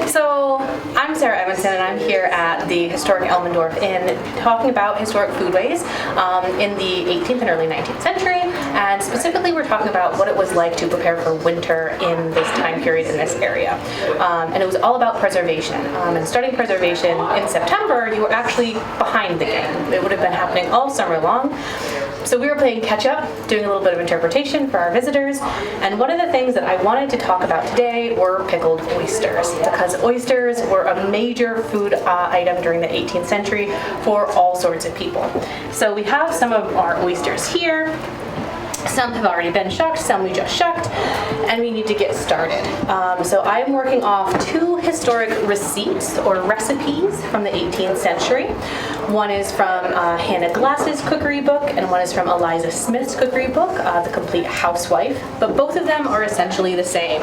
So I'm Sarah Evanson, and I'm here at the historic Elmendorf Inn talking about historic foodways in the 18th and early 19th century, and specifically we're talking about what it was like to prepare for winter in this time period in this area. And it was all about preservation. And starting preservation in September, you were actually behind the game. It would have been happening all summer long. So we were playing catch up, doing a little bit of interpretation for our visitors, and one of the things that I wanted to talk about today were pickled oysters, because oysters were a major food item during the 18th century for all sorts of people. So we have some of our oysters here. Some have already been shucked, some we just shucked, and we need to get started. So I'm working off two historic receipts or recipes from the 18th century. One is from Hannah Glass's cookery book, and one is from Eliza Smith's cookery book, The Complete Housewife, but both of them are essentially the same.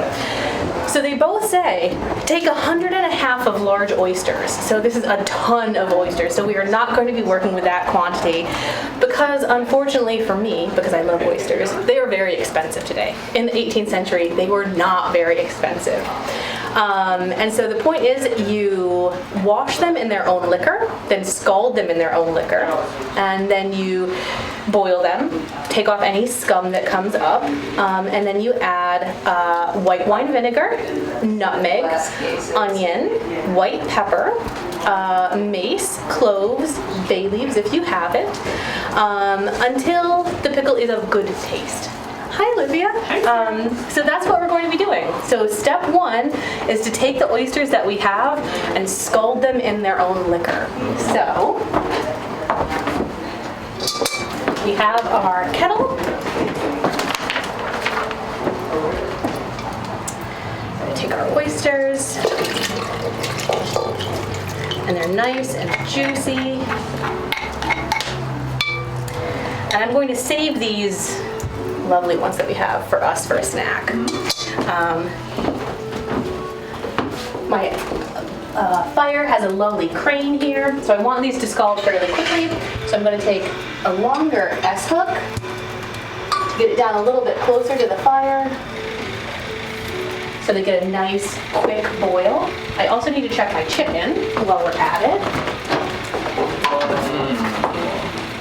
So they both say, take 150 of large oysters. So this is a ton of oysters, so we are not going to be working with that quantity because unfortunately for me, because I love oysters, they are very expensive today. In the 18th century, they were not very expensive. And so the point is you wash them in their own liquor, then scald them in their own liquor, and then you boil them, take off any scum that comes up, and then you add white wine vinegar, nutmeg, onion, white pepper, mace, cloves, bay leaves if you have it, until the pickle is of good taste. Hi, Olivia. So that's what we're going to be doing. So step one is to take the oysters that we have and scald them in their own liquor. So we have our kettle. We're going to take our oysters, and they're nice and juicy. And I'm going to save these lovely ones that we have for us for a snack. My fire has a lovely crane here, so I want these to scald fairly quickly. So I'm going to take a longer S-hook to get it down a little bit closer to the fire so they get a nice quick boil. I also need to check my chicken while we're at it.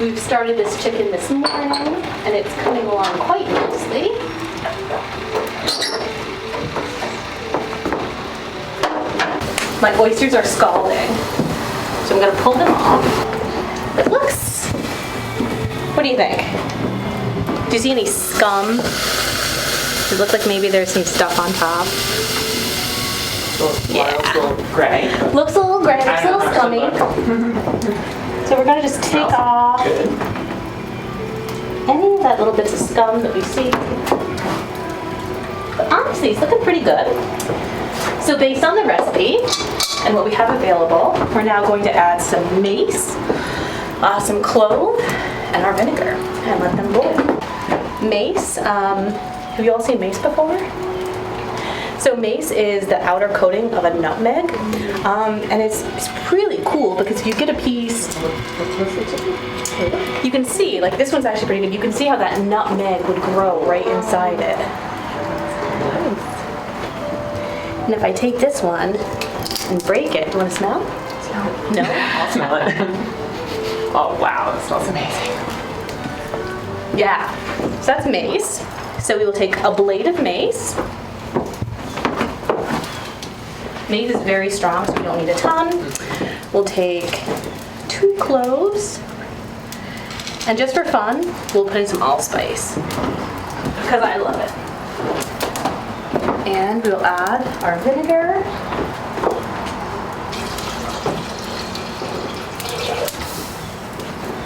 We've started this chicken this morning, and it's coming along quite nicely. My oysters are scalding, so I'm going to pull them off. It looks... What do you think? Do you see any scum? Does it look like maybe there's some stuff on top? Yeah. Looks a little gray. Looks a little gray, looks a little scummy. So we're going to just take off any of that little bits of scum that we see. But honestly, it's looking pretty good. So based on the recipe and what we have available, we're now going to add some mace, some clove, and our vinegar, and let them boil. Mace, have you all seen mace before? So mace is the outer coating of a nutmeg, and it's really cool because if you get a piece, you can see, like this one's actually pretty good, you can see how that nutmeg would grow right inside it. And if I take this one and break it, do you want to smell? No? I'll smell it. Oh wow, that smells amazing. Yeah, so that's mace. So we will take a blade of mace. Mace is very strong, so we don't need a ton. We'll take 2 cloves, and just for fun, we'll put in some allspice, because I love it. And we'll add our vinegar.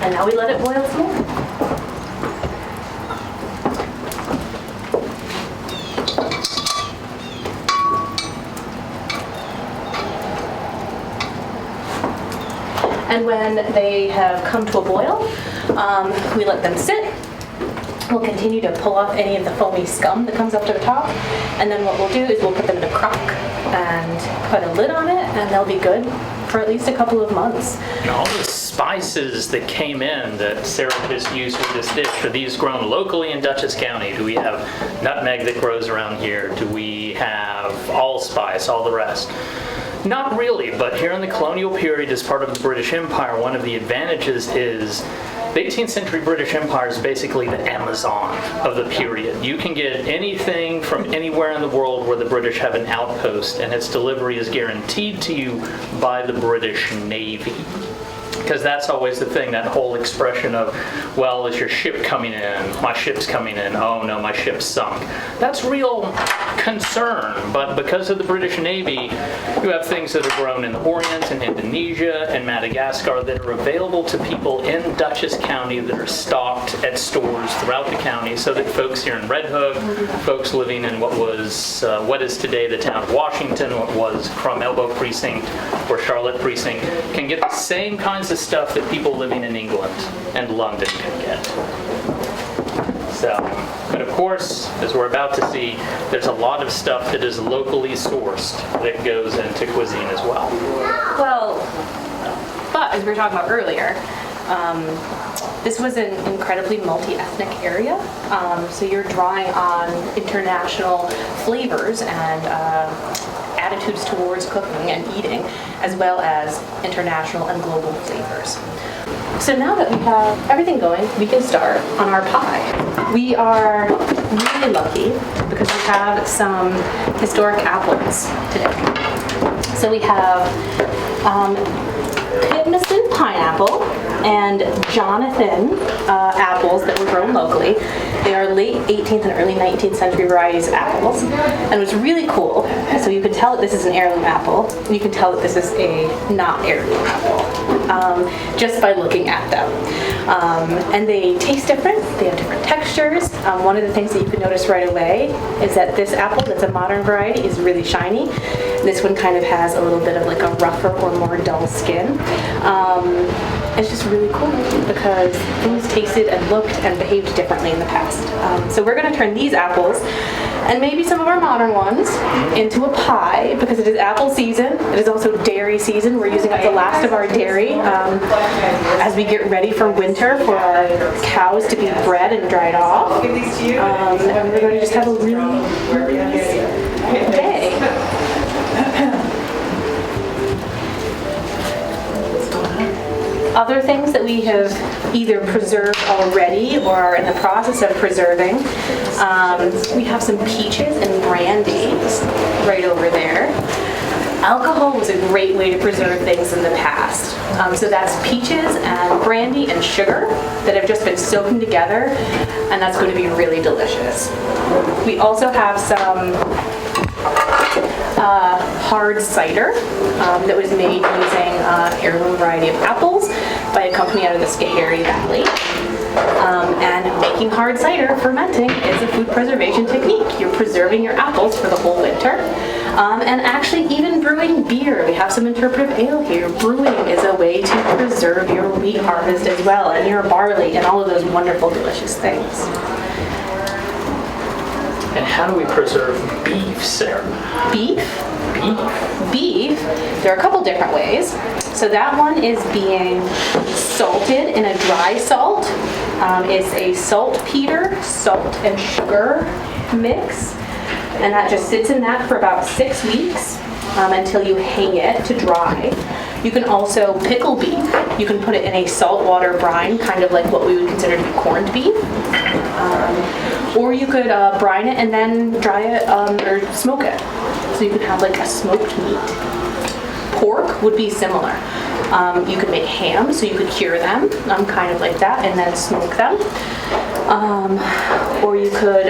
And now we let it boil some more. And when they have come to a boil, we let them sit. We'll continue to pull off any of the foamy scum that comes up to the top. And then what we'll do is we'll put them in a crock and put a lid on it, and they'll be good for at least a couple of months. And all the spices that came in that Sarah just used for this dish, are these grown locally in Dutchess County? Do we have nutmeg that grows around here? Do we have allspice, all the rest? Not really, but here in the colonial period as part of the British Empire, one of the advantages is the 18th century British Empire is basically the Amazon of the period. You can get anything from anywhere in the world where the British have an outpost, and its delivery is guaranteed to you by the British Navy. Because that's always the thing, that whole expression of, well, is your ship coming in? My ship's coming in. Oh no, my ship's sunk. That's real concern, but because of the British Navy, you have things that are grown in the Orient and Indonesia and Madagascar that are available to people in Dutchess County that are stocked at stores throughout the county, so that folks here in Red Hook, folks living in what is today the town of Washington, what was Crum Elbow Precinct or Charlotte Precinct, can get the same kinds of stuff that people living in England and London can get. So, but of course, as we're about to see, there's a lot of stuff that is locally sourced that goes into cuisine as well. Well, but as we were talking about earlier, this was an incredibly multi-ethnic area, so you're drawing on international flavors and attitudes towards cooking and eating, as well as international and global flavors. So now that we have everything going, we can start on our pie. We are really lucky because we have some historic apples today. So we have Pitmeston pineapple and Jonathan apples that were grown locally. They are late 18th and early 19th century varieties of apples. And it was really cool. So you can tell that this is an heirloom apple. And you can tell that this is a not heirloom apple just by looking at them. And they taste different. They have different textures. One of the things that you can notice right away is that this apple, that's a modern variety, is really shiny. This one kind of has a little bit of like a rougher or more dull skin. It's just really cool because things tasted and looked and behaved differently in the past. So we're going to turn these apples and maybe some of our modern ones into a pie because it is apple season. It is also dairy season. We're using up the last of our dairy as we get ready for winter for our cows to be bred and dried off. And we're going to just have a really nice day. Other things that we have either preserved already or are in the process of preserving, we have some peaches and brandy right over there. Alcohol was a great way to preserve things in the past. So that's peaches and brandy and sugar that have just been soaking together, and that's going to be really delicious. We also have some hard cider that was made using heirloom variety of apples by a company out of the Schoharie Valley. And making hard cider, fermenting, is a food preservation technique. You're preserving your apples for the whole winter. And actually even brewing beer. We have some interpretive ale here. Brewing is a way to preserve your wheat harvest as well, and your barley, and all of those wonderful, delicious things. And how do we preserve beef, Sarah? Beef? Beef. There are a couple different ways. So that one is being salted in a dry salt. It's a saltpeter, salt and sugar mix. And that just sits in that for about 6 weeks until you hang it to dry. You can also pickle beef. You can put it in a saltwater brine, kind of like what we would consider to be corned beef. Or you could brine it and then dry it or smoke it. So you could have like a smoked meat. Pork would be similar. You could make ham, so you could cure them, kind of like that, and then smoke them. Or you could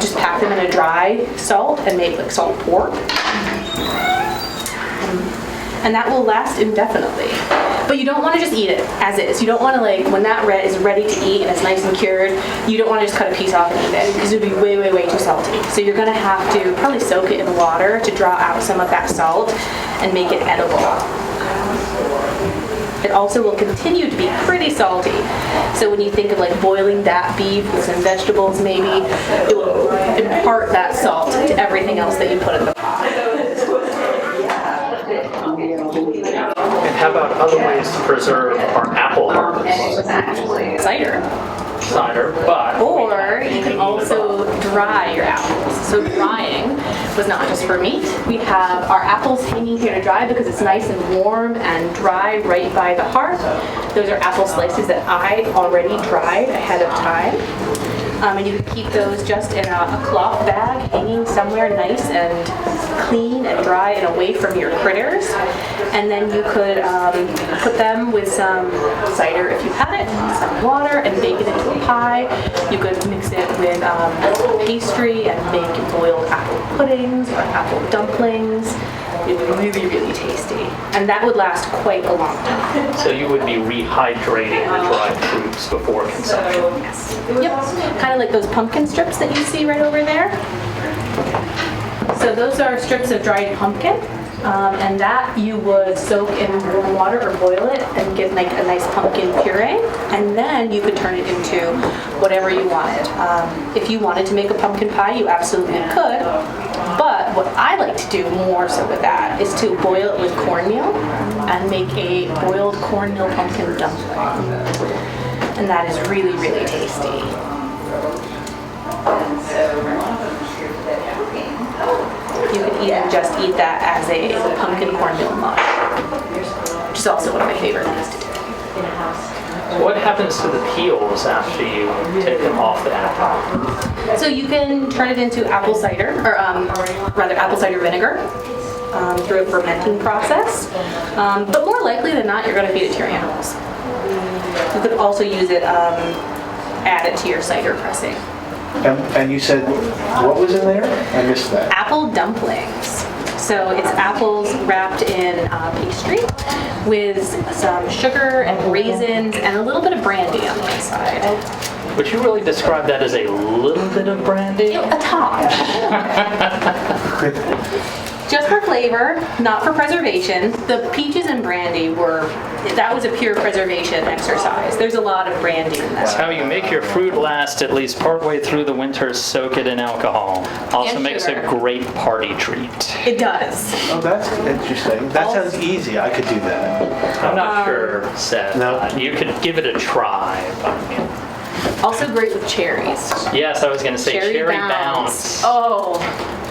just pack them in a dry salt and make like salt pork. And that will last indefinitely. But you don't want to just eat it as is. You don't want to, like, when that is ready to eat and it's nice and cured, you don't want to just cut a piece off and eat it because it would be way, way, way too salty. So you're going to have to probably soak it in water to draw out some of that salt and make it edible. It also will continue to be pretty salty. So when you think of like boiling that beef with some vegetables maybe, it will impart that salt to everything else that you put in the pot. How about other ways to preserve our apple harvest? Cider. Cider, but Or you can also dry your apples. So drying was not just for meat. We have our apples hanging here to dry because it's nice and warm and dry right by the hearth. Those are apple slices that I already dried ahead of time. And you can keep those just in a cloth bag hanging somewhere nice and clean and dry and away from your critters. And then you could put them with some cider if you had it, some water, and bake it into a pie. You could mix it with pastry and make boiled apple puddings or apple dumplings. It'd be really, really tasty. And that would last quite a long time. so you would be rehydrating the dried fruits before consumption. Yes. Yep. Kind of like those pumpkin strips that you see right over there. So those are strips of dried pumpkin. And that you would soak in warm water or boil it and get like a nice pumpkin puree. And then you could turn it into whatever you wanted. If you wanted to make a pumpkin pie, you absolutely could. But what I like to do more so with that is to boil it with cornmeal and make a boiled cornmeal pumpkin dumpling. And that is really, really tasty. You can even just eat that as a pumpkin cornmeal mush, which is also one of my favorite things to do. What happens to the peels after you take them off the apple? So you can turn it into apple cider, or rather apple cider vinegar, through a fermenting process. But more likely than not, you're going to feed it to your animals. You could also use it, add it to your cider pressing. And you said, what was in there? I missed that. Apple dumplings. So it's apples wrapped in pastry with some sugar and raisins and a little bit of brandy on the inside. Would you really describe that as a little bit of brandy? A touch. Just for flavor, not for preservation. The peaches and brandy that was a pure preservation exercise. There's a lot of brandy in That's that. how you make your fruit last at least partway through the winter, soak it in alcohol. Also And makes sugar. a great party treat. It does. Oh, that's interesting. That sounds easy. I could do that. I'm not sure, Seth. No. You could give it a try. But, Also great with cherries. yes, I was going to say cherry bounce. bounce. Oh,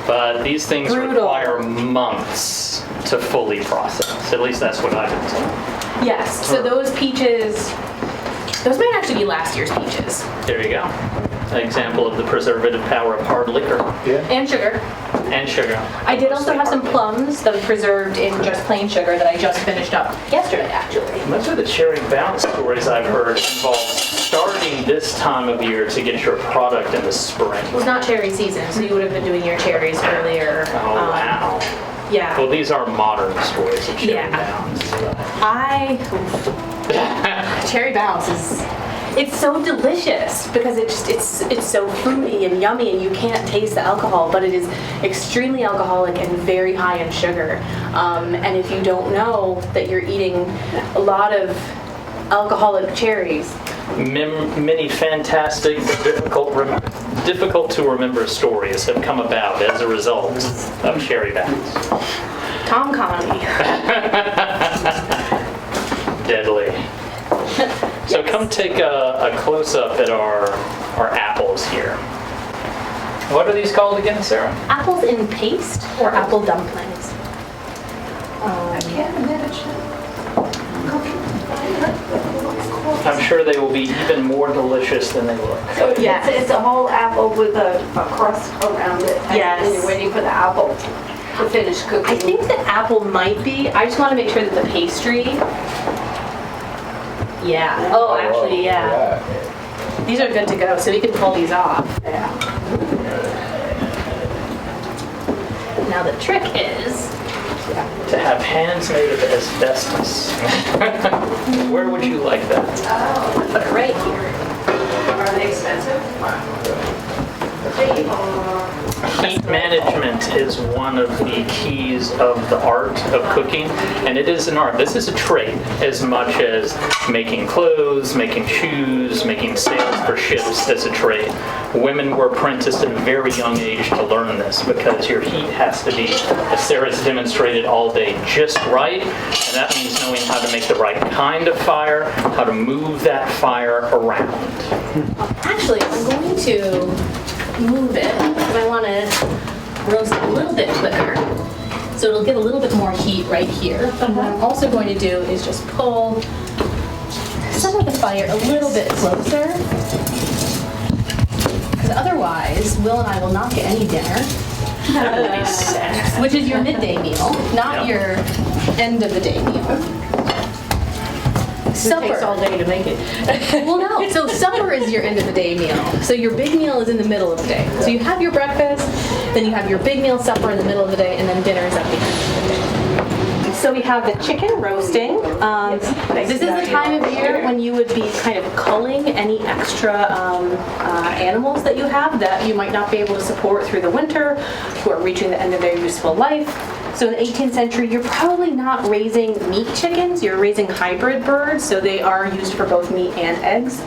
But these things Brutal. require months to fully process. At least that's what I've been told. yes. So those peaches, those might actually be last year's peaches. There you go. An example of the preservative power of hard liquor Yeah. And sugar. and sugar. I did also Mostly have some hard plums that were preserved in just plain sugar that I just finished up yesterday, actually. Most of the cherry bounce stories I've heard involve starting this time of year to get your product in the spring. It was not cherry season, so you would have been doing your cherries earlier. Oh, wow. Yeah. Well, these are modern stories of cherry Yeah. bounce. Cherry bounce it's so delicious because it's so fruity and yummy and you can't taste the alcohol, but it is extremely alcoholic and very high in sugar. And if you don't know that you're eating a lot of alcoholic cherries, Many fantastic but difficult to remember stories have come about as a result of cherry bounce. Tom Connolly. Deadly. So come take a close-up at our apples here. What are these called again, Sarah? Apples in paste or apple dumplings? I'm sure they will be even more delicious than they look. So Yes. it's a whole apple with a crust around it. Yes. And you're waiting for the apple to finish cooking. I think the apple might be. I just want to make sure that the pastry. Yeah. Oh, actually, yeah. These are good to go, so we can pull these off. Now the trick is. To have hands made of asbestos. Where would you like that? Put it right here. Are they expensive? they are. Heat management is one of the keys of the art of cooking, and it is an art. This is a trade as much as making clothes, making shoes, making sails for ships as a trade. Women were apprenticed at a very young age to learn this because your heat has to be, as Sarah's demonstrated all day, just right, and that means knowing how to make the right kind of fire, how to move that fire around. Actually, I'm going to move it because I want to roast it a little bit quicker. So it'll get a little bit more heat right here. But what I'm also going to do is just pull some of the fire a little bit closer. Because otherwise, Will and I will not get any dinner. Which is your midday meal, not your end of the day meal. Supper. It takes all day to make it. Well, no. So supper is your end of the day meal. So your big meal is in the middle of the day. So you have your breakfast, then you have your big meal supper in the middle of the day, and then dinner is at the end of the day. So we have the chicken roasting. This is the time of year when you would be kind of culling any extra animals that you have that you might not be able to support through the winter, who are reaching the end of their useful life. So in the 18th century, you're probably not raising meat chickens, you're raising hybrid birds, so they are used for both meat and eggs.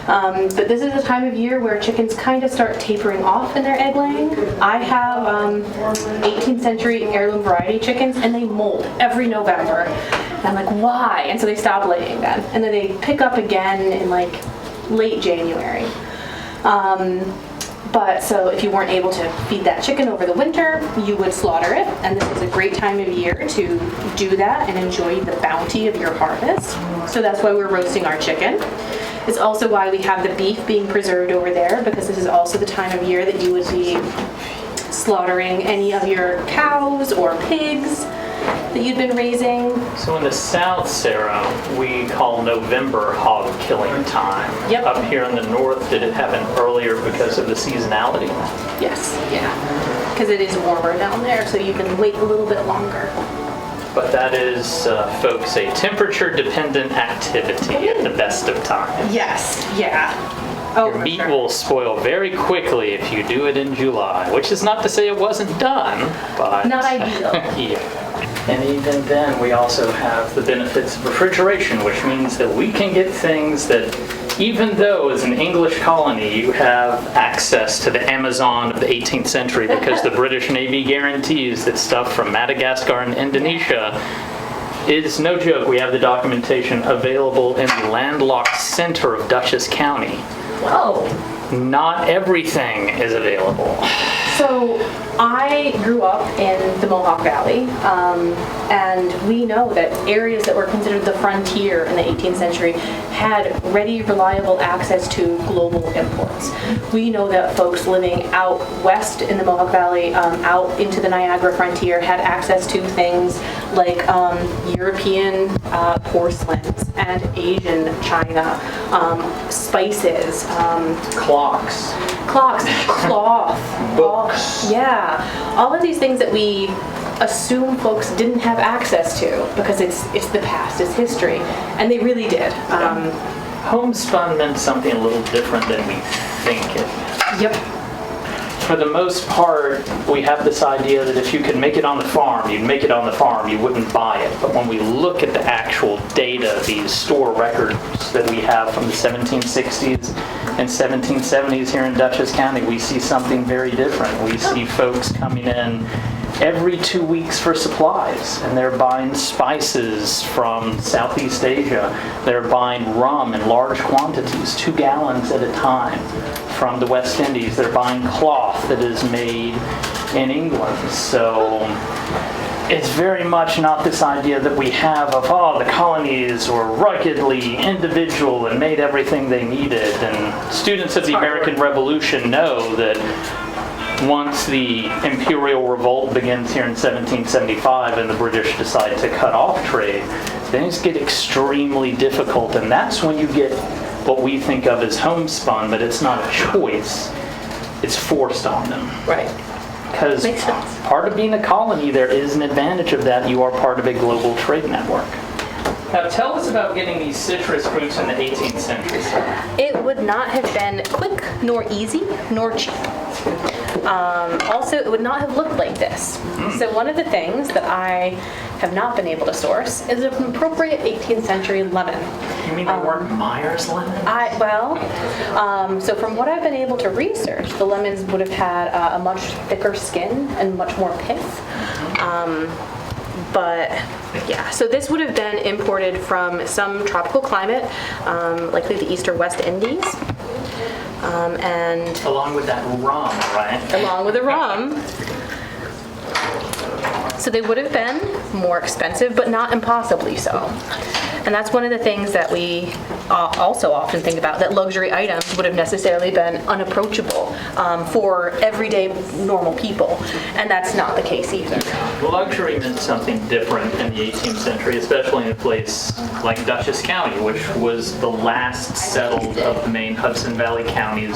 But this is a time of year where chickens kind of start tapering off in their egg laying. I have 18th century heirloom variety chickens, and they molt every November. And I'm like, why? And so they stop laying then. And then they pick up again in like late January. But so if you weren't able to feed that chicken over the winter, you would slaughter it. And this is a great time of year to do that and enjoy the bounty of your harvest. So that's why we're roasting our chicken. It's also why we have the beef being preserved over there, because this is also the time of year that you would be slaughtering any of your cows or pigs that you've been raising. So in the South, Sarah, we call November hog killing time. Yep. Up here in the North, did it happen earlier because of the seasonality? Yes, yeah. Because it is warmer down there, so you can wait a little bit longer. But that is, folks, a temperature-dependent activity at the best of times. Yes, yeah. Oh, Your for meat sure. will spoil very quickly if you do it in July, which is not to say it wasn't done, but... Not ideal. Yeah. And even then, we also have the benefits of refrigeration, which means that we can get things that, even though as an English colony you have access to the Amazon of the 18th century because the British Navy guarantees that stuff from Madagascar and Indonesia is no joke. We have the documentation available in the landlocked center of Dutchess County. Whoa. Not everything is available. So I grew up in the Mohawk Valley, and we know that areas that were considered the frontier in the 18th century had ready, reliable access to global imports. We know that folks living out west in the Mohawk Valley, out into the Niagara frontier, had access to things like European porcelains and Asian china, spices, Clocks. clocks, cloth, Books. yeah, all of these things that we assume folks didn't have access to because it's the past, it's history, and they really did. Homespun meant something a little different than we think it meant. Yep. For the most part, we have this idea that if you could make it on the farm, you'd make it on the farm, you wouldn't buy it. But when we look at the actual data, these store records that we have from the 1760s and 1770s here in Dutchess County, we see something very different. We see folks coming in every 2 weeks for supplies, and they're buying spices from Southeast Asia. They're buying rum in large quantities, 2 gallons at a time from the West Indies. They're buying cloth that is made in England. So it's very much not this idea that we have of, oh, the colonies were ruggedly individual and made everything they needed. And students of the American Revolution know that once the Imperial Revolt begins here in 1775 and the British decide to cut off trade, things get extremely difficult, and that's when you get what we think of as homespun, but it's not a choice. It's forced on them. Right. Because Makes sense. part of being a colony, there is an advantage of that. You are part of a global trade network. Now tell us about getting these citrus fruits in the 18th century. It would not have been quick, nor easy, nor cheap. Also, it would not have looked like this. So one of the things that I have not been able to source is an appropriate 18th century lemon. You mean they weren't Myers lemons? So from what I've been able to research, the lemons would have had a much thicker skin and much more pith. But yeah, so this would have been imported from some tropical climate, likely the East or West Indies. And Along with that rum, right? along with the rum. So they would have been more expensive, but not impossibly so. And that's one of the things that we also often think about, that luxury items would have necessarily been unapproachable for everyday normal people. And that's not the case either. Luxury meant something different in the 18th century, especially in a place like Dutchess County, which was the last settled of the main Hudson Valley counties.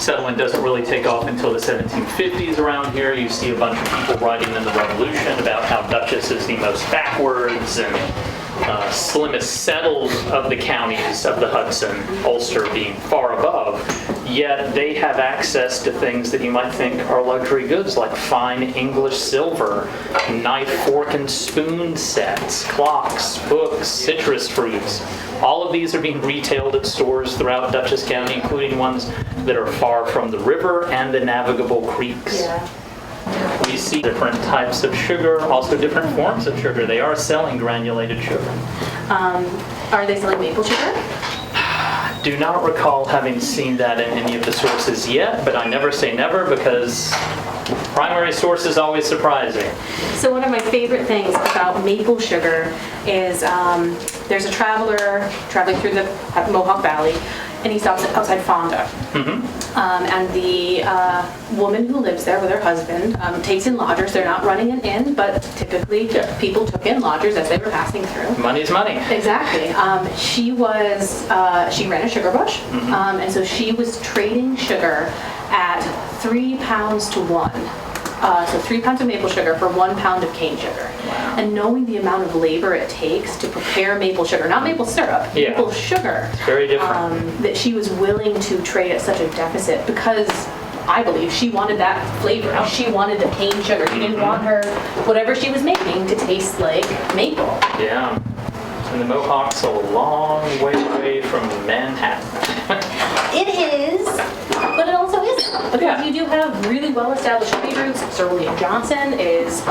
Settlement doesn't really take off until the 1750s around here. You see a bunch of people writing in the Revolution about how Dutchess is the most backwards and slimmest settled of the counties of the Hudson, Ulster being far above, yet they have access to things that you might think are luxury goods, like fine English silver, knife, fork, and spoon sets, clocks, books, citrus fruits. All of these are being retailed at stores throughout Dutchess County, including ones that are far from the river and the navigable creeks. Yeah. We see different types of sugar, also different forms of sugar. They are selling granulated sugar. Are they selling maple sugar? Do not recall having seen that in any of the sources yet, but I never say never because primary source is always surprising. So one of my favorite things about maple sugar is there's a traveler traveling through the Mohawk Valley, and he stops outside Fonda. And the woman who lives there with her husband takes in lodgers. They're not running an inn, but typically people took in lodgers as they were passing through. Money's money. Exactly. She ran a sugar bush, and so she was trading sugar at 3 pounds to 1. So 3 pounds of maple sugar for 1 pound of cane sugar. Wow. And knowing the amount of labor it takes to prepare maple sugar, not maple syrup, Yeah. maple sugar, It's very different. that she was willing to trade at such a deficit because I believe she wanted that flavor. She wanted the cane sugar. She didn't want her, whatever she was making, to taste like maple. Yeah. And the Mohawk's a long way away from Manhattan. It is, but it also isn't. Because Yeah. you do have really well-established trade routes. Sir William Johnson is,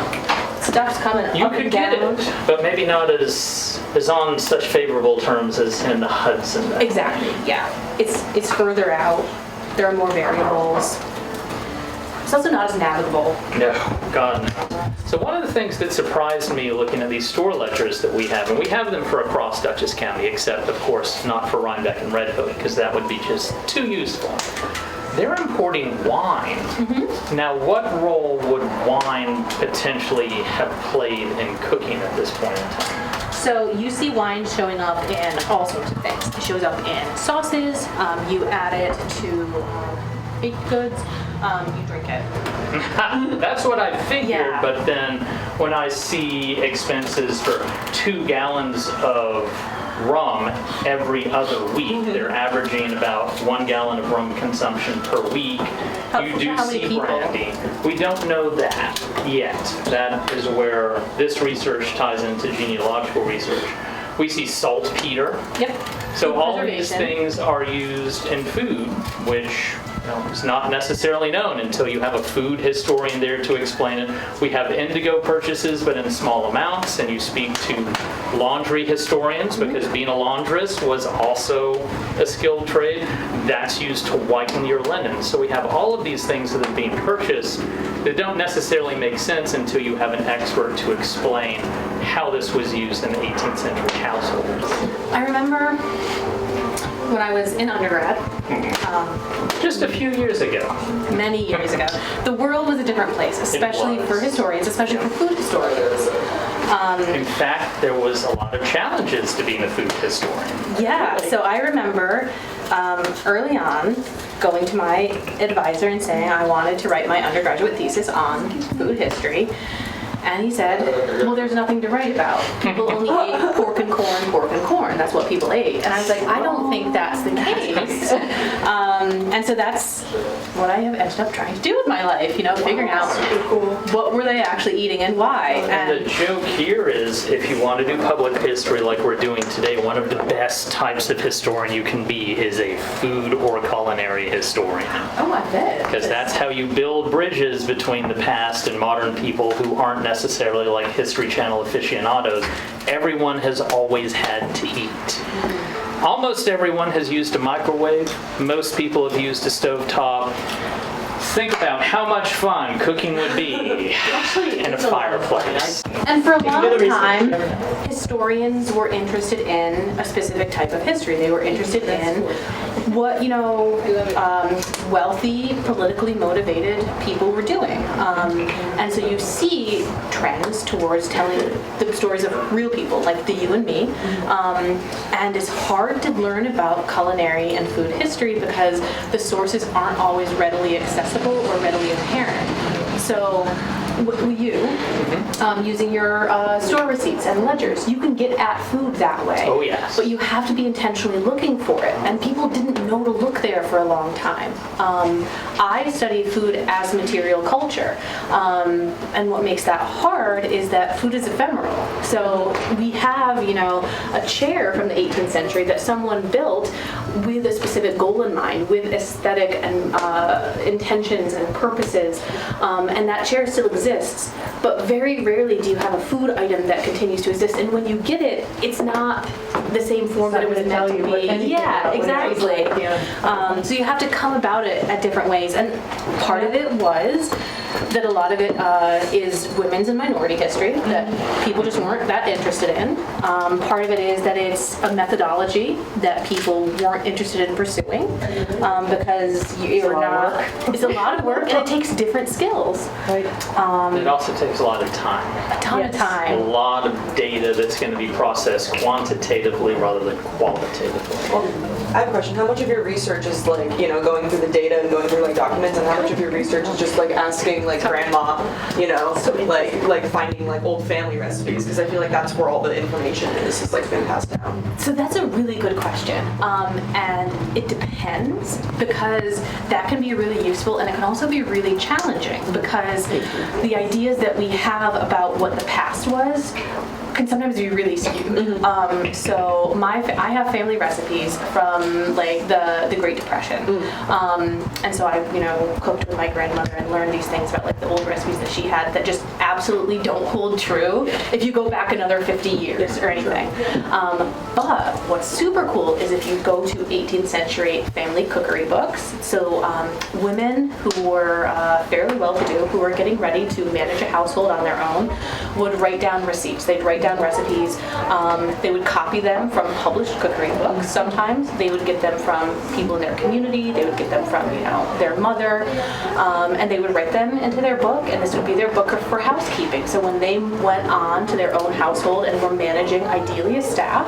stuff's coming You up could and get down. it, but maybe not as on such favorable terms as in the Hudson. Exactly, yeah. It's further out. There are more variables. It's also not as navigable. No, God no. So one of the things that surprised me looking at these store ledgers that we have, and we have them for across Dutchess County, except of course not for Rhinebeck and Red Hook, because that would be just too useful. They're importing wine. Now, what role would wine potentially have played in cooking at this point in time? So you see wine showing up in all sorts of things. It shows up in sauces. You add it to baked goods. You drink it. That's what I figured, Yeah. but then when I see expenses for 2 gallons of rum every other week, they're averaging about 1 gallon of rum consumption per week. You do how many see people? brandy. We don't know that yet. That is where this research ties into genealogical research. We see saltpeter. Yep. So Food all these preservation. things are used in food, which is not necessarily known until you have a food historian there to explain it. We have indigo purchases, but in small amounts, and you speak to laundry historians, because being a laundress was also a skilled trade. That's used to whiten your linen. So we have all of these things that are being purchased that don't necessarily make sense until you have an expert to explain how this was used in the 18th century households. I remember when I was in undergrad, Just a few years ago. many years ago, the world was a different place, especially was. for historians, especially for food historians. In fact, there was a lot of challenges to being a food historian. Yeah, so I remember early on going to my advisor and saying I wanted to write my undergraduate thesis on food history. And he said, well, there's nothing to write about. People only ate pork and corn, pork and corn. That's what people ate. And I was like, I don't think that's the case. And so that's what I have ended up trying to do with my life, figuring out what were they actually eating and why. And the joke here is, if you want to do public history like we're doing today, one of the best types of historian you can be is a food or culinary historian. Oh, I bet. Because that's how you build bridges between the past and modern people who aren't necessarily like History Channel aficionados. Everyone has always had to eat. Almost everyone has used a microwave. Most people have used a stovetop. Think about how much fun cooking would be in a fireplace. And for a long time, historians were interested in a specific type of history. They were interested in what, wealthy, politically motivated people were doing. And so you see trends towards telling the stories of real people, like you and me. And it's hard to learn about culinary and food history because the sources aren't always readily accessible or readily apparent. So using your store receipts and ledgers, you can get at food that way. Oh, yes. But you have to be intentionally looking for it, and people didn't know to look there for a long time. I studied food as material culture, and what makes that hard is that food is ephemeral. So we have, a chair from the 18th century that someone built with a specific goal in mind, with aesthetic and intentions and purposes, and that chair still exists. But very rarely do you have a food item that continues to exist, and when you get it, it's not the same form that it was meant to be. Yeah, exactly. So you have to come about it at different ways, and part of it was that a lot of it is women's and minority history that people just weren't that interested in. Part of it is that it's a methodology that people weren't interested in pursuing because you're not. It's a lot of work and it takes different skills. Right. It also takes a lot of time. A ton of A time. lot of data that's going to be processed quantitatively rather than qualitatively. Well, I have a question. How much of your research is going through the data and going through documents, and how much of your research is just asking grandma, finding old family recipes? Because I feel like that's where all the information is been passed down. So that's a really good question, and it depends because that can be really useful and it can also be really challenging because the ideas that we have about what the past was can sometimes be really skewed. So I have family recipes from the Great Depression, and so I cooked with my grandmother and learned these things about the old recipes that she had that just absolutely don't hold true if you go back another 50 years or anything. But what's super cool is if you go to 18th century family cookery books. So women who were fairly well-to-do, who were getting ready to manage a household on their own, would write down receipts. They'd write down recipes. They would copy them from published cookery books. Sometimes they would get them from people in their community. They would get them from their mother, and they would write them into their book. And this would be their book for housekeeping. So when they went on to their own household and were managing ideally a staff,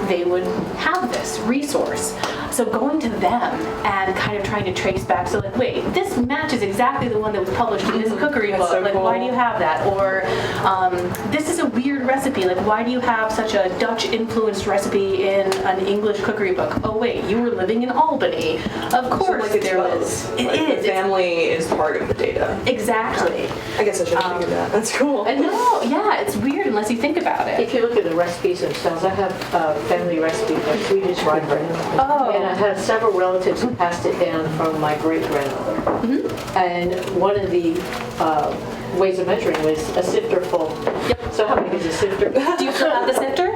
they would have this resource. So going to them and kind of trying to trace back, so wait, this matches exactly the one that was published in this cookery book. So cool. Why do you have that? Or this is a weird recipe. Why do you have such a Dutch-influenced recipe in an English cookery book? Oh wait, you were living in Albany. Of course, it's there both. was. It is. The family is part of the data. Exactly. I guess I should have figured that. That's cool. I know. Yeah, it's weird unless you think about it. If you look at the recipes themselves, I have a family recipe for Swedish rye bread. Oh. And I have several relatives who passed it down from my great-grandmother. And one of the ways of measuring was a sifter full. Yep. So how big is a sifter? Do you still have the sifter?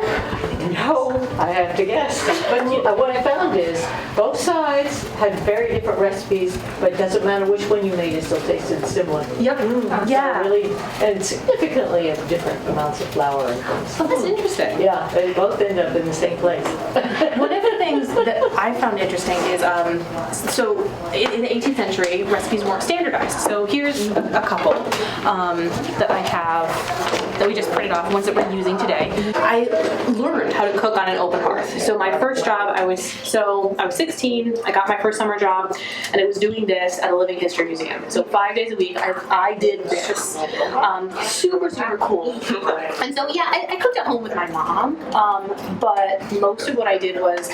No, I have to guess. But what I found is both sides had very different recipes, but it doesn't matter which one you made, it still tasted similar. Yep. Yeah. So really, and significantly of different amounts of flour and things. Oh, that's interesting. Yeah, they both end up in the same place. One of the things that I found interesting is, so in the 18th century, recipes weren't standardized. So here's a couple that I have that we just printed off, ones that we're using today. I learned how to cook on an open hearth. So my first job, I was 16. I got my first summer job, and it was doing this at a living history museum. So 5 days a week, I did this. Super cool. And so yeah, I cooked at home with my mom, but most of what I did was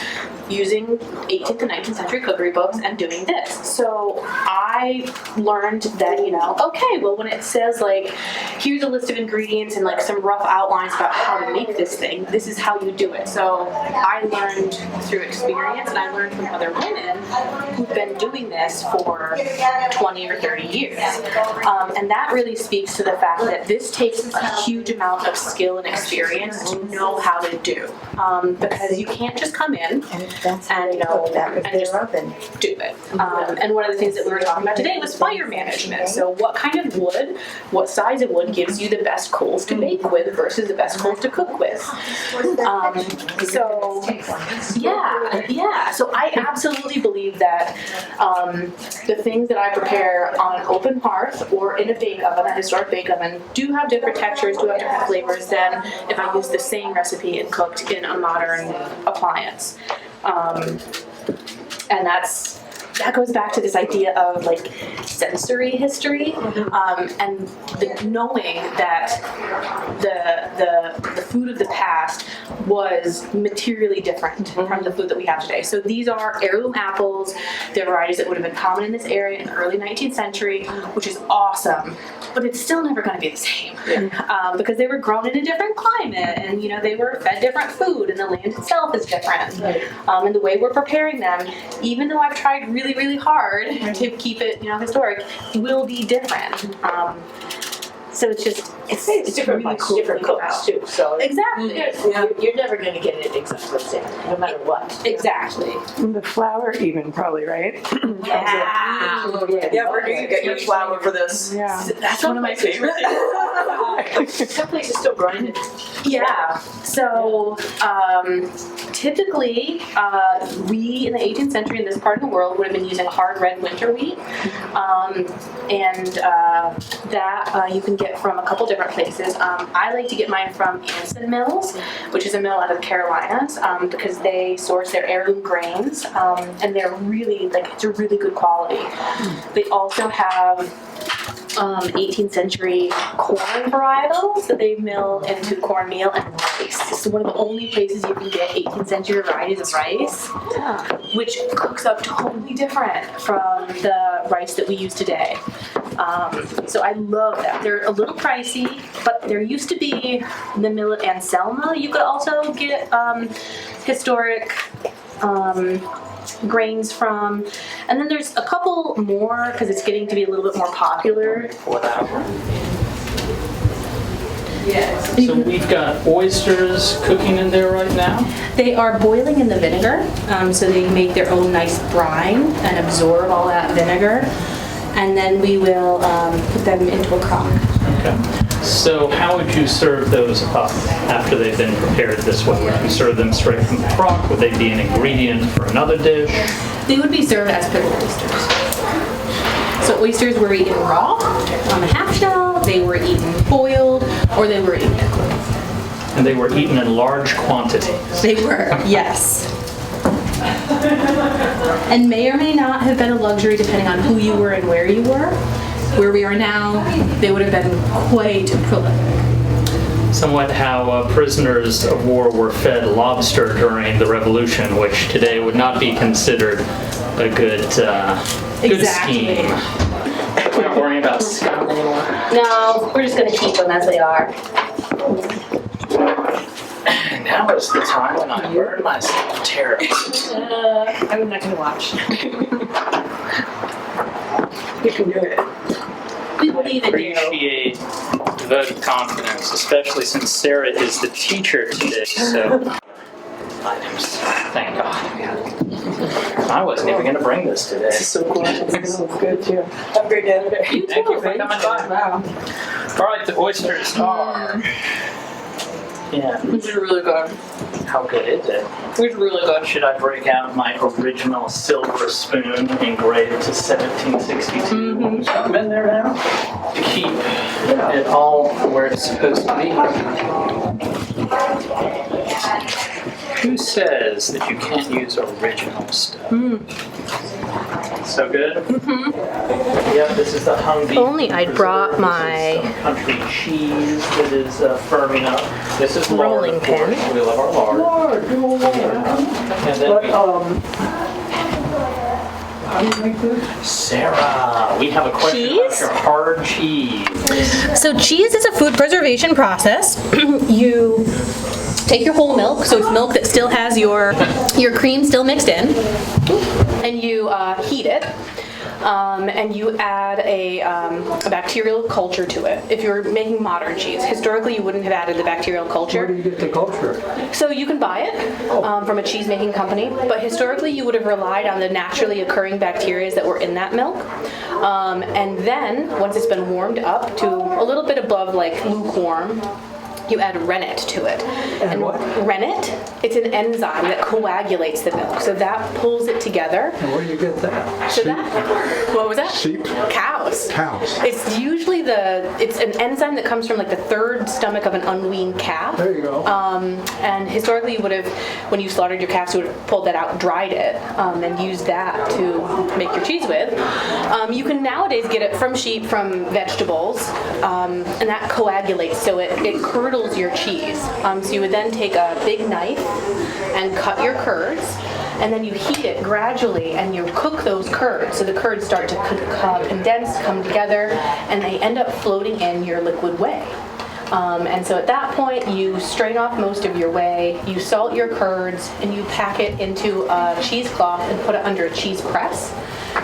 using 18th and 19th century cookery books and doing this. So I learned that, okay, well, when it says like, here's a list of ingredients and like some rough outlines about how to make this thing, this is how you do it. So I learned through experience, and I learned from other women who've been doing this for 20 or 30 years. And that really speaks to the fact that this takes a huge amount of skill and experience to know how to do. Because you can't just come in and just do it. And one of the things that we were talking about today was fire management. So what kind of wood, what size of wood gives you the best coals to bake with versus the best coals to cook with. So I absolutely believe that the things that I prepare on an open hearth or in a bake oven, a historic bake oven, do have different textures, do have different flavors than if I use the same recipe and cooked in a modern appliance. And that goes back to this idea of like sensory history, and knowing that the food of the past was materially different from the food that we have today. So these are heirloom apples. They're varieties that would have been common in this area in the early 19th century, which is awesome. But it's still never going to be the same because they were grown in a different climate, and they were fed different food, and the land itself is different. And the way we're preparing them, even though I've tried really hard to keep it historic, will be different. So it's different really by cool different cooks too. So exactly. You're never going to get it exactly the same, no matter what. Exactly. And the flour even probably, right? Yeah. Yeah, where do you get your flour for this? Yeah. That's one of my favorite things. Some places still grind it. Yeah. So typically, we in the 18th century in this part of the world would have been using hard red winter wheat, and that you can get from a couple different places. I like to get mine from Anson Mills, which is a mill out of the Carolinas, because they source their heirloom grains, and they're really it's a really good quality. They also have 18th century corn varietals that they mill into cornmeal and rice. It's one of the only places you can get 18th century varieties of rice, which cooks up totally different from the rice that we use today. So I love that. They're a little pricey, but there used to be the mill at Anselma. You could also get historic grains from, and then there's a couple more because it's getting to be a little bit more popular. So we've got oysters cooking in there right now. They are boiling in the vinegar, so they make their own nice brine and absorb all that vinegar, and then we will put them into a crock. Okay. So how would you serve those up after they've been prepared this way? Would you serve them straight from the crock? Would they be an ingredient for another dish? They would be served as pickled oysters. So oysters were eaten raw on the half shell, they were eaten boiled, or they were eaten pickled. And they were eaten in large quantities. They were, yes. And may or may not have been a luxury depending on who you were and where you were. Where we are now, they would have been quite prolific. Somewhat how prisoners of war were fed lobster during the Revolution, which today would not be considered a good scheme. We're not worrying about scum anymore. No, we're just going to keep them as they are. Now is the time when I burn myself terribly. I'm not going to watch. You can do it. We believe in you. Appreciate the vote of confidence, especially since Sarah is the teacher today. So, items. Thank God. I wasn't even going to bring this today. This is so cool. This is good too. Have a great day. Thank you for coming by. Wow. All right, the oysters are. Yeah. This is really good. How good is it? It's really good. Should I break out my original silver spoon engraved to 1762? I'm in there now to keep it all where it's supposed to be. Who says that you can't use original stuff? So good? Mm-hmm. Yep, this is the Humvee. Only I'd brought preserve. my This is some country cheese that is firming up. This is lard, rolling of course. pin. We love our lard. Lord, do a lot. And then But, we, how do you make this? Sarah, we have a question about Cheese? your hard cheese. So cheese is a food preservation process. You take your whole milk, so it's milk that still has your cream still mixed in, and you heat it. And you add a bacterial culture to it. If you're making modern cheese, historically you wouldn't have added the bacterial Where culture. do you get the culture? So you can buy it from a cheese making company, but historically you would have relied on the naturally occurring bacteria that were in that milk. And then once it's been warmed up to a little bit above like lukewarm, you add rennet to it. And what? Rennet, it's an enzyme that coagulates the milk. So that pulls it together. And where do you get that? So that, what was that? Sheep? Cows. Cows. It's usually it's an enzyme that comes from like the third stomach of an unweaned calf. There you go. And historically, you would have, when you slaughtered your calves, you would have pulled that out, dried it, and used that to make your cheese with. You can nowadays get it from sheep, from vegetables, and that coagulates, so it curdles your cheese. So you would then take a big knife and cut your curds, and then you heat it gradually, and you cook those curds. So the curds start to condense, come together, and they end up floating in your liquid whey. And so at that point, you strain off most of your whey, you salt your curds, and you pack it into a cheesecloth and put it under a cheese press,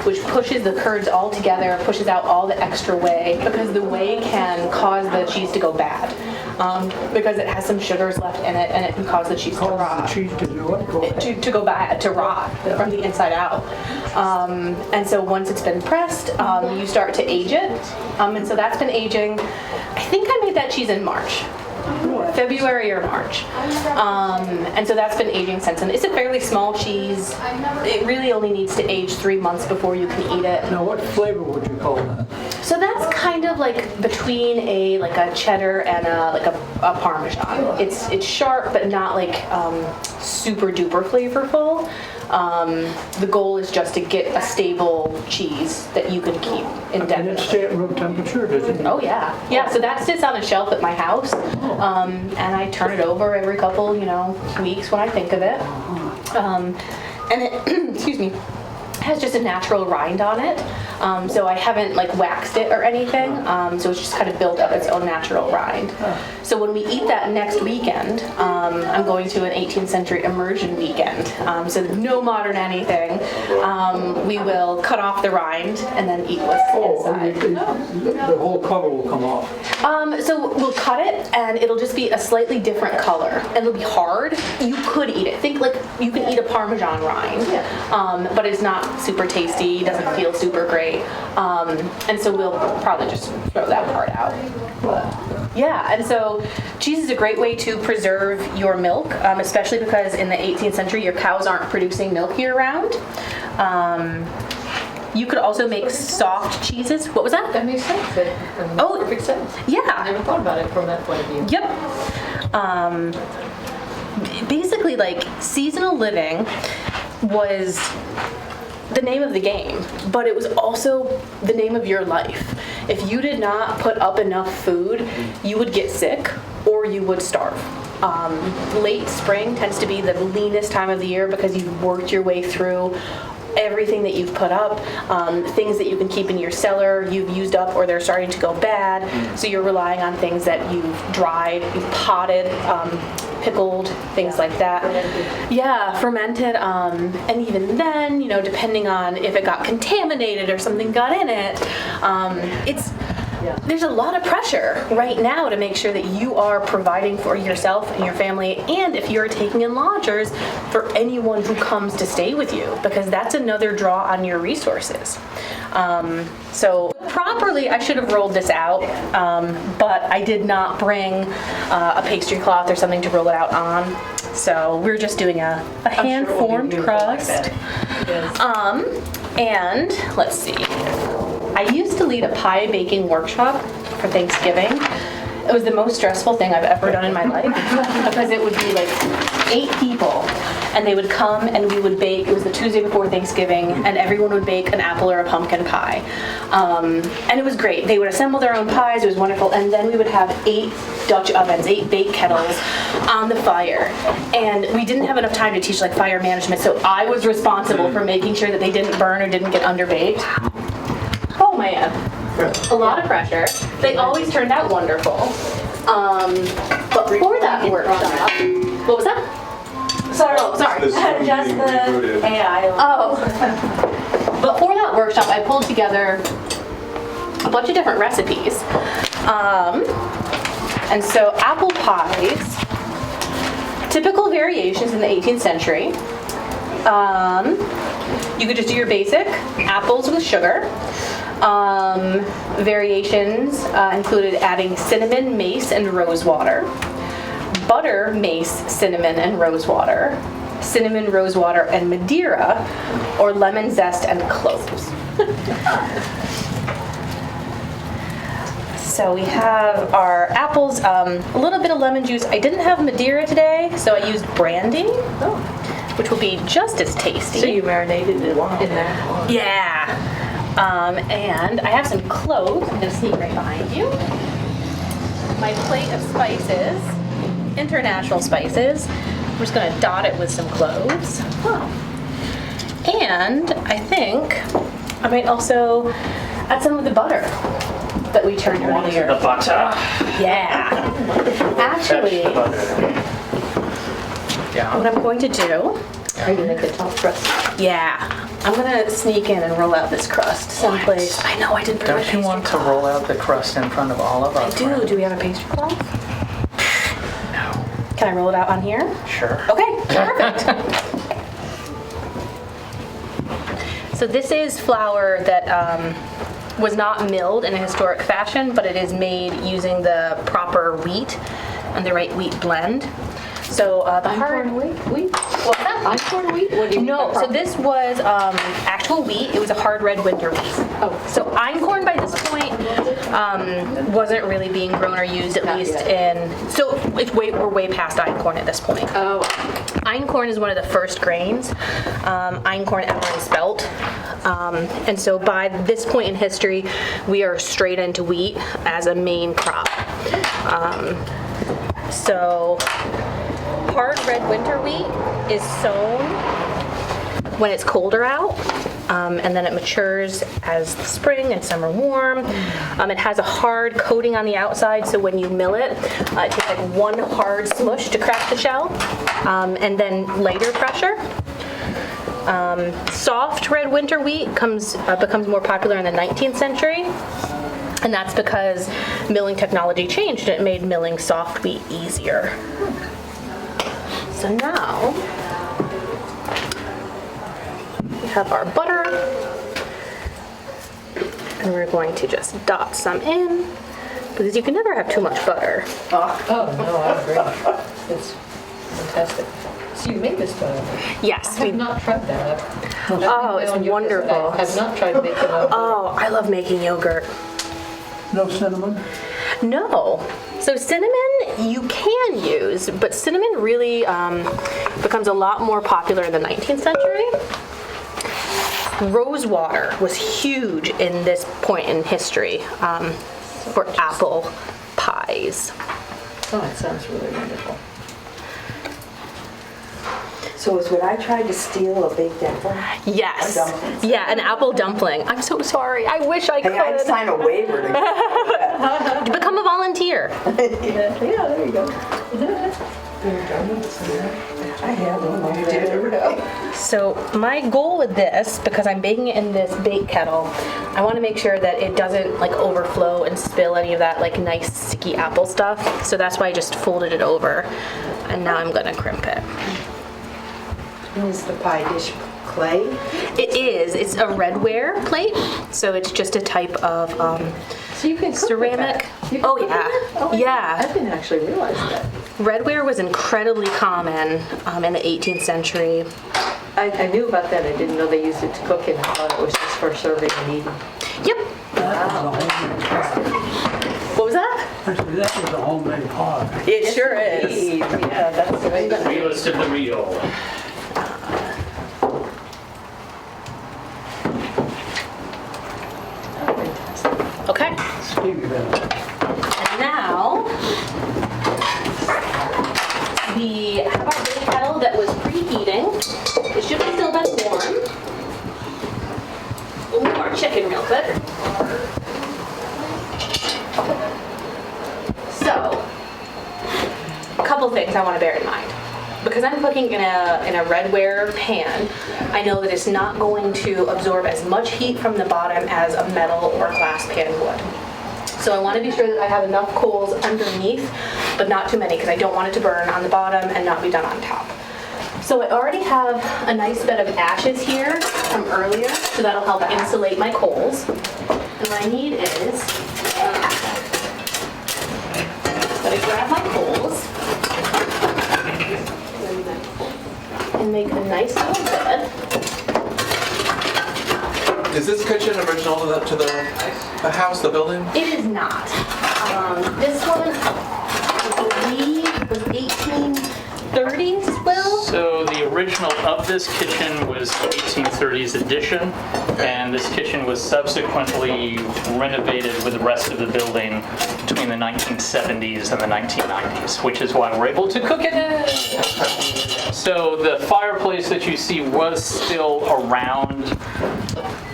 which pushes the curds all together, pushes out all the extra whey, because the whey can cause the cheese to go bad, because it has some sugars left in it, and it can cause the cheese to rot. Causes the cheese to do what? To go bad, to rot from the inside out. And so once it's been pressed, you start to age it. And so that's been aging. I think I made that cheese in March. February or March. And so that's been aging since. And it's a fairly small cheese. It really only needs to age 3 months before you can eat it. Now, what flavor would you call that? So that's kind of like between a cheddar and a Parmesan. It's sharp, but not like super duper flavorful. The goal is just to get a stable cheese that you can keep Can it indefinitely. stay at room temperature, does it? Oh yeah. So that sits on a shelf at my house, and I turn it over every couple, weeks when I think of it. And it, excuse me, has just a natural rind on it. So I haven't waxed it or anything. So it's just kind of built up its own natural rind. So when we eat that next weekend, I'm going to an 18th century immersion weekend. So no modern anything. We will cut off the rind and then eat what's inside. The whole cover will come off. So we'll cut it, and it'll just be a slightly different color, and it'll be hard. You could eat it. Think like you can eat a Parmesan rind, but it's not super tasty. Doesn't feel super great. And so we'll probably just throw that part out. Yeah, and so cheese is a great way to preserve your milk, especially because in the 18th century your cows aren't producing milk year-round. You could also make soft cheeses. What was that? That makes sense. That makes Oh, perfect sense. I Yeah. never thought about it from that point of view. Yep. Basically, seasonal living was the name of the game, but it was also the name of your life. If you did not put up enough food, you would get sick or you would starve. Late spring tends to be the leanest time of the year because you've worked your way through everything that you've put up, things that you can keep in your cellar, you've used up or they're starting to go bad. So you're relying on things that you've dried, you've potted, pickled, things like that. Yeah, fermented. And even then, depending on if it got contaminated or something got in it, there's a lot of pressure right now to make sure that you are providing for yourself and your family, and if you're taking in lodgers, for anyone who comes to stay with you, because that's another draw on your resources. So properly, I should have rolled this out, but I did not bring a pastry cloth or something to roll it out on. So we're just doing a hand-formed crust. And let's see. I used to lead a pie baking workshop for Thanksgiving. It was the most stressful thing I've ever done in my life because it would be 8 people, and they would come and we would bake. It was the Tuesday before Thanksgiving, and everyone would bake an apple or a pumpkin pie. And it was great. They would assemble their own pies. It was wonderful. And then we would have 8 Dutch ovens, 8 bake kettles on the fire. And we didn't have enough time to teach like fire management, so I was responsible for making sure that they didn't burn or didn't get underbaked. Oh man, a lot of pressure. They always turned out wonderful. But for that workshop, what was that? Sorry. Just the AI. Oh. But for that workshop, I pulled together a bunch of different recipes. And so apple pies, typical variations in the 18th century. You could just do your basic apples with sugar. Variations included adding cinnamon, mace, and rose water. Butter, mace, cinnamon, and rose water. Cinnamon, rose water, and Madeira, or lemon zest and cloves. So we have our apples, a little bit of lemon juice. I didn't have Madeira today, so I used brandy, which will be just as tasty. So you marinated it in there? Yeah. And I have some cloves. I'm going to sneak right behind you. My plate of spices, international spices. I'm just going to dot it with some cloves. And I think I might also add some of the butter that we turned earlier. The butter. Yeah. Actually, Yeah. what I'm going to do, Are you make a top crust? I'm going to sneak in and roll out this crust someplace. I know I didn't bring my Don't you pastry want to cloth. roll out the crust in front of all of us? I do. Do we have a pastry cloth? No. Can I roll it out on here? Sure. Okay, perfect. So this is flour that was not milled in a historic fashion, but it is made using the proper wheat and the right wheat blend. So the hard Einkorn wheat? What's that? Einkorn wheat? What do you mean No, by so proper? this was actual wheat. It was a hard red winter wheat. Oh. So einkorn by this point wasn't really being grown or used, at Not least yet. in. So we're way past einkorn at this point. Oh, Einkorn is one of the first grains, einkorn, emmer, and spelt. And so by this point in history, we are straight into wheat as a main crop. So hard red winter wheat is sown when it's colder out, and then it matures as the spring and summer warm. It has a hard coating on the outside, so when you mill it, it takes like one hard smush to crack the shell, and then lighter pressure. Soft red winter wheat becomes more popular in the 19th century, and that's because milling technology changed and it made milling soft wheat easier. So now we have our butter, and we're going to just dot some in, because you can never have too much butter. oh, no, I agree. It's fantastic. So you make this butter? Yes, I have not tried that. Oh, it's wonderful. I have not tried making a Oh, I love making yogurt. No cinnamon? No. So cinnamon you can use, but cinnamon really becomes a lot more popular in the 19th century. Rose water was huge in this point in history for apple pies. Oh, it sounds really wonderful. So is when I tried to steal a baked apple, Yes. A dumpling. Yeah, an apple dumpling. I'm so sorry. I wish I could. hey, I'd sign a waiver to get Become a volunteer. Yeah, there you go. I have one. You never know. So my goal with this, because I'm baking it in this bake kettle, I want to make sure that it doesn't like overflow and spill any of that like nice sticky apple stuff. So that's why I just folded it over, and now I'm gonna crimp it. Is the pie dish clay? It is. It's a redware plate, so it's just a type of So you can cook with ceramic. that? You can Oh cook with yeah, that? Oh, yeah. I didn't actually realize that. Redware was incredibly common in the 18th century. I knew about that. I didn't know they used it to cook in. I thought it was just for serving and eating. Yep. That was a homemade pie. What was that? I said, that was a homemade pie. It sure is. Yeah, that's amazing. Realist of the real. Okay. Speaking of that, And now, we have our big kettle that was preheating. It should have still been warm. We'll move our chicken real quick. So, a couple things I want to bear in mind. Because I'm cooking in a redware pan, I know that it's not going to absorb as much heat from the bottom as a metal or glass pan would. So I want to be sure that I have enough coals underneath, but not too many because I don't want it to burn on the bottom and not be done on top. So I already have a nice bed of ashes here from earlier, so that'll help insulate my coals. And what I need is, gotta grab my coals and make a nice little bed. Is this kitchen original to the house, the building? It is not. This one, I believe, was 1830s, Will? So the original of this kitchen was 1830s addition, and this kitchen was subsequently renovated with the rest of the building between the 1970s and the 1990s, which is why we're able to cook in it. So the fireplace that you see was still around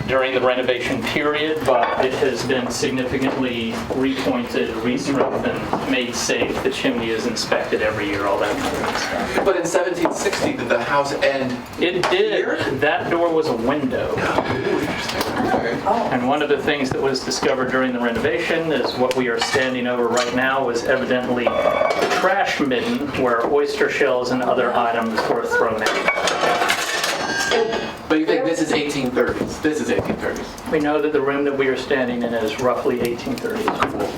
during the renovation period, but it has been significantly repointed, restriped, and made safe. The chimney is inspected every year, all that kind of stuff. But in 1760, did the house end? It did. Here? That door was a window. Okay. And one of the things that was discovered during the renovation is what we are standing over right now was evidently a trash midden where oyster shells and other items were thrown in. But you think this is 1830s? This is 1830s. We know that the room that we are standing in is roughly 1830s.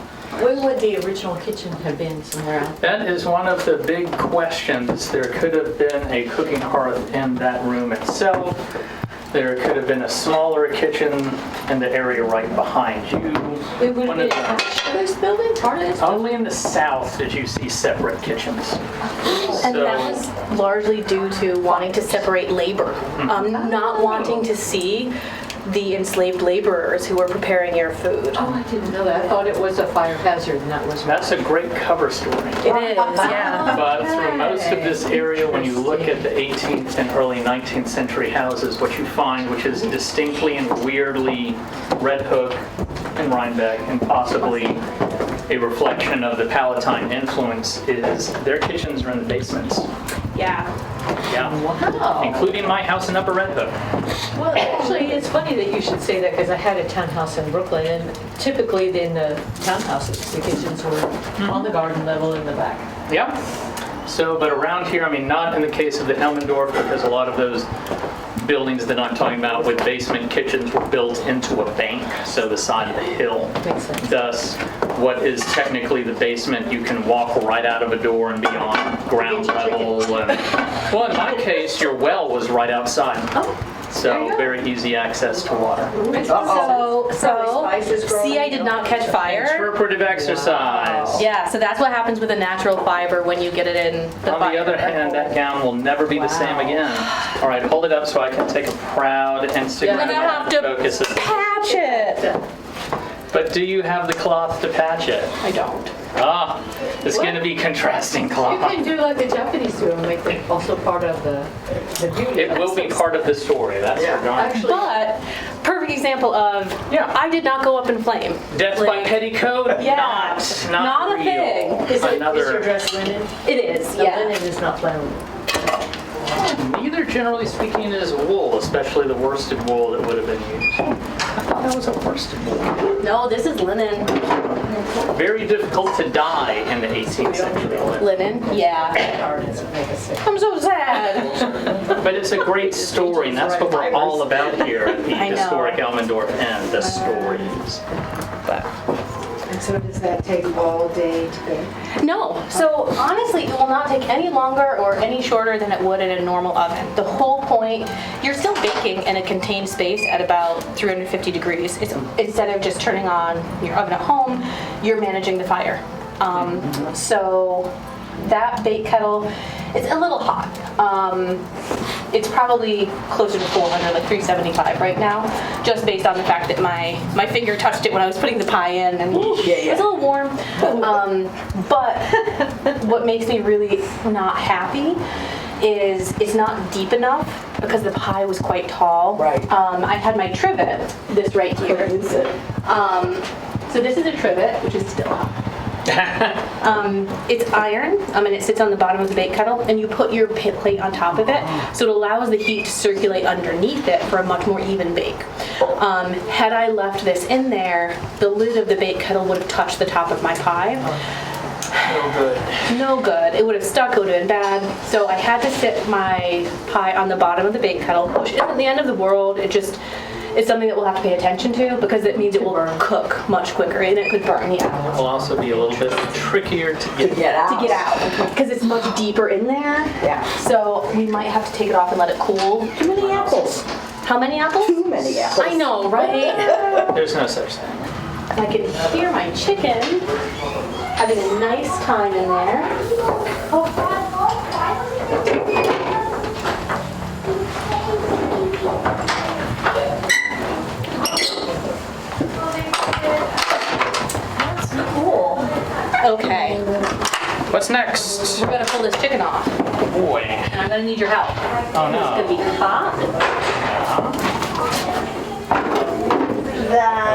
Where would the original kitchen have been, somewhere out? That is one of the big questions. There could have been a cooking hearth in that room itself. There could have been a smaller kitchen in the area right behind you. We would One have of been the- attached to this building, part of this building? Only in the south did you see separate kitchens. And So- that was largely due to wanting to separate labor, not wanting to see the enslaved laborers who were preparing your food. Oh, I didn't know that. I thought it was a fire hazard and that was. That's a great cover story. It is, yeah. But through most of this area, when you look at the 18th and early 19th century houses, what you find, which is distinctly and weirdly Red Hook and Rhinebeck, and possibly a reflection of the Palatine influence, is their kitchens are in the basements. Yeah. Yeah. Wow. Including my house in Upper Red Hook. Well, actually, it's funny that you should say that because I had a townhouse in Brooklyn and typically in the townhouses, the kitchens were on the garden level in the back. Yeah. So, but around here, I mean, not in the case of the Elmendorf, because a lot of those buildings that I'm talking about with basement kitchens were built into a bank, so the side of the hill. Makes sense. Thus, what is technically the basement, you can walk right out of a door and be on ground level. And, well, in my case, your well was right outside. So very easy access to water. So, spices growing, see, I did not catch fire. Interpretive exercise. Yeah, so that's what happens with a natural fiber when you get it in the On fire. the other hand, that gown will never be the same again. All right, hold it up so I can take a proud Instagram You're gonna have to focus of patch it. But do you have the cloth to patch it? I don't. Ah, it's going to be contrasting You cloth. can do like the Japanese do and make them also part of the beauty. It will be part of the story, that's for darn. Actually, But, perfect example of, Yeah. I did not go up in flame. Death by Like, petticoat? Yeah, Not not a real. thing. is your Another. dress linen? It is, The yeah. linen is not flammable. Neither, generally speaking, is wool, especially the worsted wool that would have been used. I thought that was a worsted wool. No, this is linen. Very difficult to dye in the 18th century. Linen, yeah. I'm so sad. But it's a great story, and that's what we're all about here at the I know. Historic Elmendorf Inn, the stories. But And so does that take all day to bake? No. So honestly, it will not take any longer or any shorter than it would in a normal oven. The whole point, you're still baking in a contained space at about 350 degrees. Instead of just turning on your oven at home, you're managing the fire. So that bake kettle, it's a little hot. It's probably closer to 400, like 375 right now, just based on the fact that my finger touched it when I was putting the pie in, and it's a little warm. But what makes me really not happy is it's not deep enough because the pie was quite tall. Right. I had my trivet, this right here. Where is it? So this is a trivet, which is still hot. It's iron, and it sits on the bottom of the bake kettle, and you put your plate on top of it, so it allows the heat to circulate underneath it for a much more even bake. Had I left this in there, the lid of the bake kettle would have touched the top of my pie. No good. No good. It would have stuck, it would have been bad. So I had to sit my pie on the bottom of the bake kettle, which isn't the end of the world. It's something that we'll have to pay attention to because it means it will cook much quicker and it could burn, yeah. It will also be a little bit trickier to get out. To get out because it's much deeper in there. Yeah. So we might have to take it off and let it cool. Too many apples. How many apples? Too many apples. I know, right? There's no such thing. I can hear my chicken having a nice time in there. Oh. Okay, What's next? we're gonna pull this chicken off, Boy. and I'm gonna need your help. Oh It's gonna be no. hot.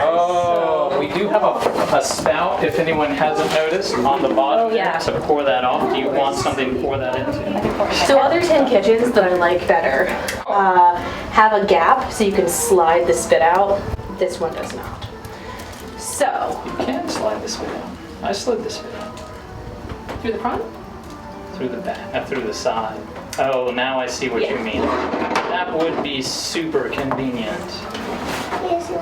Oh, we do have a spout, if anyone hasn't noticed, on the bottom Oh, yeah. there to pour that off. Do you want something to pour that into? So other tin kitchens that I like better have a gap so you can slide the spit out. This one does not. So, You can slide this way out. I slid this way out. through the front? Through the back, through the side. Oh, now I see what you Yeah. mean. That would be super convenient.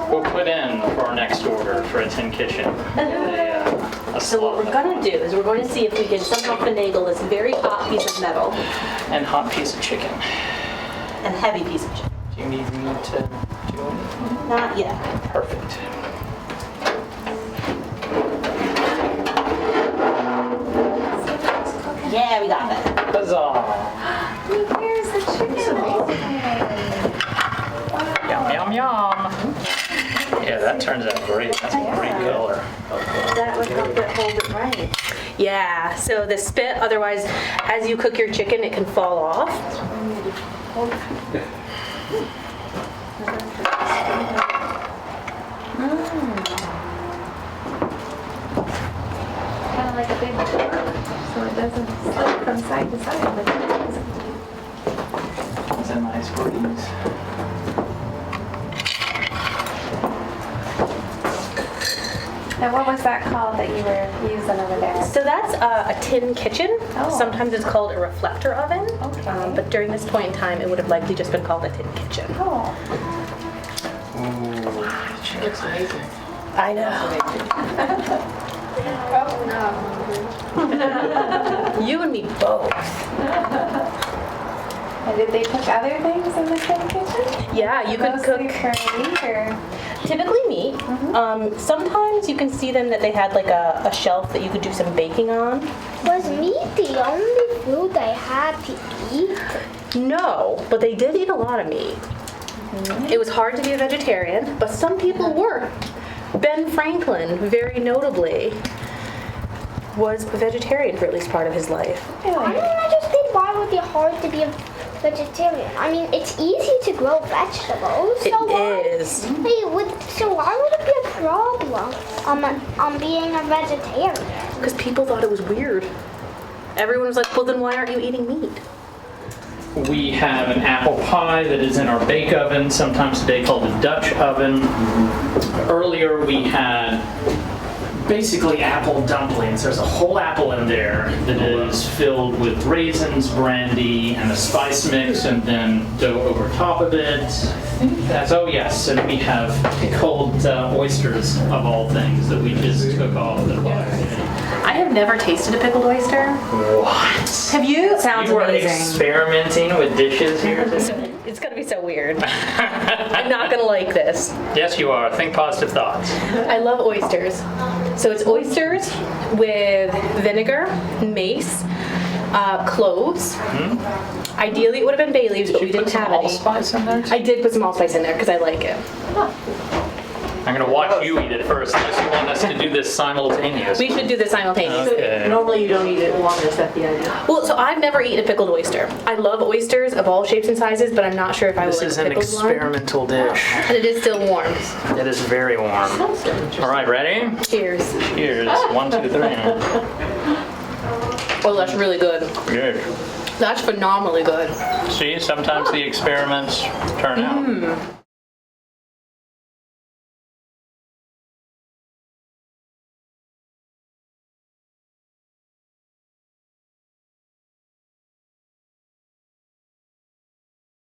We'll put in for our next order for a tin kitchen. A So what we're gonna do is we're going to see if we can somehow finagle this very hot piece of metal And hot piece of chicken. and heavy piece of chicken. Do you need me to do anything? Not yet. Perfect. Yeah, we got it. Huzzah! Here's the chicken. Yum, yum, yum. Yeah, that turns out great. That's a great color. That would help it hold it right. Yeah, so the spit, otherwise, as you cook your chicken, it can fall off. Kind of like a big fork, so it doesn't slip from side to side. But That's a nice breeze. now, what was that called that you were using over there? So that's a tin kitchen. Oh. Sometimes it's called a reflector oven. Okay. But during this point in time, it would have likely just been called a tin kitchen. Oh. It looks amazing. I know. You and me both. And did they cook other things in the tin kitchen? Yeah, you could Mostly cook for meat or? typically meat. Sometimes you can see them that they had like a shelf that you could do some baking on. Was meat the only food I had to eat? No, but they did eat a lot of meat. It was hard to be a vegetarian, but some people were. Ben Franklin, very notably, was a vegetarian for at least part of his life. I don't understand why would it be hard to be a vegetarian. I mean, it's easy to grow vegetables. It So why? is. So why would it be a problem on being a vegetarian? Because people thought it was weird. Everyone was like, well, then why aren't you eating meat? We have an apple pie that is in our bake oven, sometimes today called the Dutch oven. Earlier we had basically apple dumplings. There's a whole apple in there that is filled with raisins, brandy, and a spice mix, and then dough over top of it. I think that's, oh yes, and we have pickled oysters of all things that we just took off the bottom. I have never tasted a pickled oyster. What? Have you? It sounds You were amazing. experimenting with dishes here today? It's gonna be so weird. I'm not gonna like this. Yes, you are. Think positive thoughts. I love oysters. So it's oysters with vinegar, mace, cloves. Ideally, it would have been bay leaves, but we Did you didn't put some have any. allspice in there? I did put some allspice in there because I like it. I'm going to watch you eat it first, unless you want us to do this simultaneously. We should do this simultaneously. Okay. Normally you don't eat it long, is that the idea? Well, so I've never eaten a pickled oyster. I love oysters of all shapes and sizes, but I'm not sure if I would This like is a an pickled one. experimental dish. And it is still warm. It is very warm. All right, ready? Cheers. Cheers. 1, 2, 3. Oh, that's really good. Good. That's phenomenally good. See, sometimes the experiments turn out.